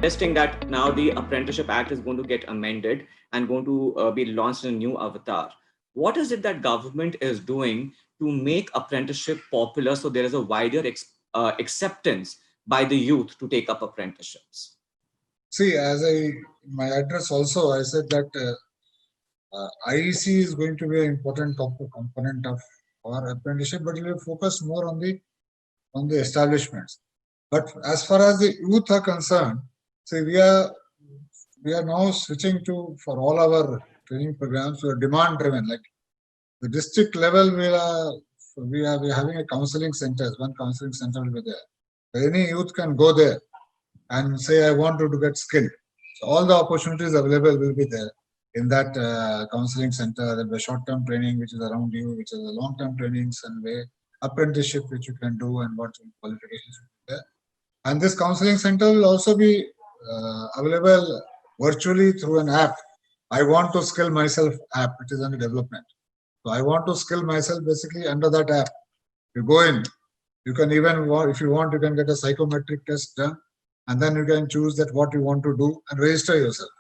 suggesting that now the Apprenticeship Act is going to get amended and going to be launched in a new avatar. What is it that government is doing to make apprenticeship popular so there is a wider acceptance by the youth to take up apprenticeships? See, in my address also, I said that IEC is going to be an important component of our apprenticeship, but it will focus more on the establishments. But as far as the youth are concerned, see, we are now switching to, for all our training programs, we are demand driven. Like the district level, we are having a counseling center. One counseling center will be there. Any youth can go there and say, I want to get skilled. So all the opportunities available will be there in that counseling center. There will be short-term training which is around you, which is the long-term trainings and apprenticeship which you can do and what qualifications will be there. And this counseling center will also be available virtually through an app. I want to skill myself app, it is under development. So I want to skill myself basically under that app. You go in, you can even, if you want, you can get a psychometric test done, and then you can choose that what you want to do and register yourself.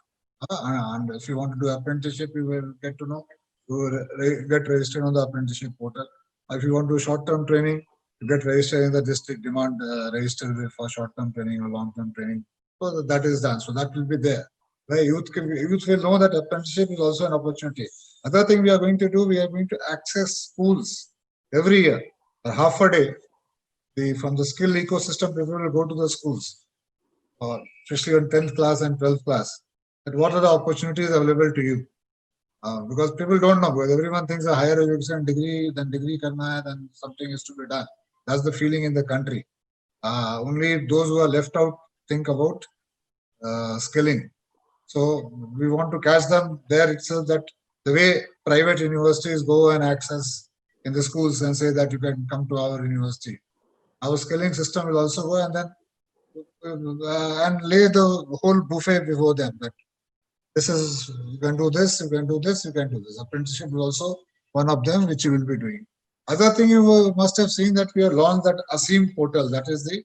And if you want to do apprenticeship, you will get to know, you get registered on the apprenticeship portal. If you want to do short-term training, you get registered in the district demand register for short-term training or long-term training. So that is done. So that will be there. Where youth will know that apprenticeship is also an opportunity. Other thing we are going to do, we are going to access schools every year for half a day. From the skill ecosystem, people will go to the schools, especially on 10th class and 12th class. That what are the opportunities available to you? Because people don't know, because everyone thinks a higher education degree, karna hai, then something is to be done. That's the feeling in the country. Only those who are left out think about skilling. So we want to catch them there itself, that the way private universities go and access in the schools and say that you can come to our university. Our skilling system will also go and then and lay the whole buffet before them. That this is, you can do this, you can do this, you can do this. Apprenticeship is also one of them which you will be doing. Other thing, you must have seen that we have launched that ASEEM portal, that is the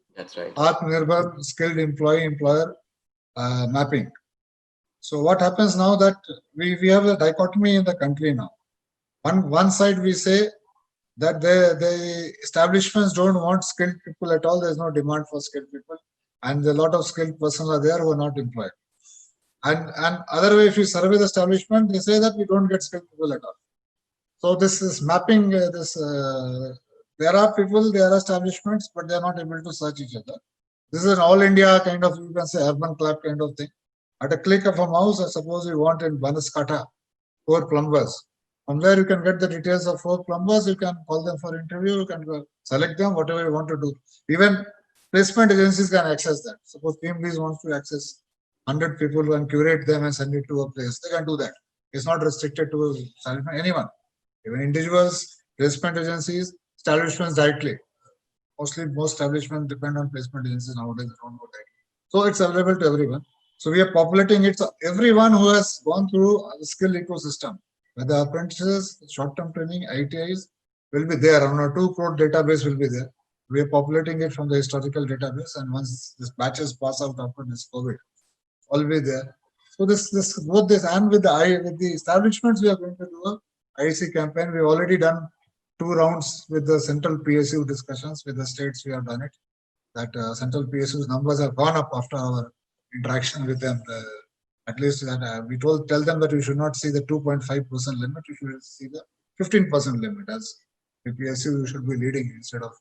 Atmanirbhar Skilled Employer mapping. So what happens now that we have a dichotomy in the country now. One side we say that the establishments don't want skilled people at all. There's no demand for skilled people, and a lot of skilled persons are there who are not employed. And other way, if you survey the establishment, they say that we don't get skilled people at all. So this is mapping. There are people, there are establishments, but they are not able to search each other. This is an all India kind of, you can say, urban club kind of thing. At a click of a mouse, I suppose you want in Banaskantha 4 plumbers. From there, you can get the details of 4 plumbers. You can call them for interview. You can select them, whatever you want to do. Even placement agencies can access that. Suppose PMDs wants to access 100 people and curate them and send it to a place. They can do that. It's not restricted to anyone. Even individuals, placement agencies, establishments directly. Most establishments depend on placement agencies nowadays. They don't go directly. So it's available to everyone. So we are populating it. So everyone who has gone through the skill ecosystem, whether apprentices, short-term training, ITIs, will be there. Around a 2 crore database will be there. We are populating it from the historical database, and once this batches pass out after this COVID, all will be there. So both this and with the establishments, we are going to do a IEC campaign. We've already done 2 rounds with the central PSU discussions with the states. We have done it. That central PSU's numbers have gone up after our interaction with them. At least that we tell them that we should not see the 2.5% limit. We should see the 15% limit. As the PSU should be leading instead of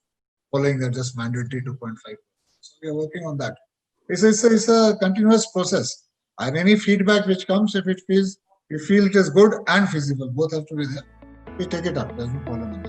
following that just mandatory 2.5%. So we are working on that. It's a continuous process. And any feedback which comes, if we feel it is good and feasible, both have to be there. We take it up. There's no problem in that.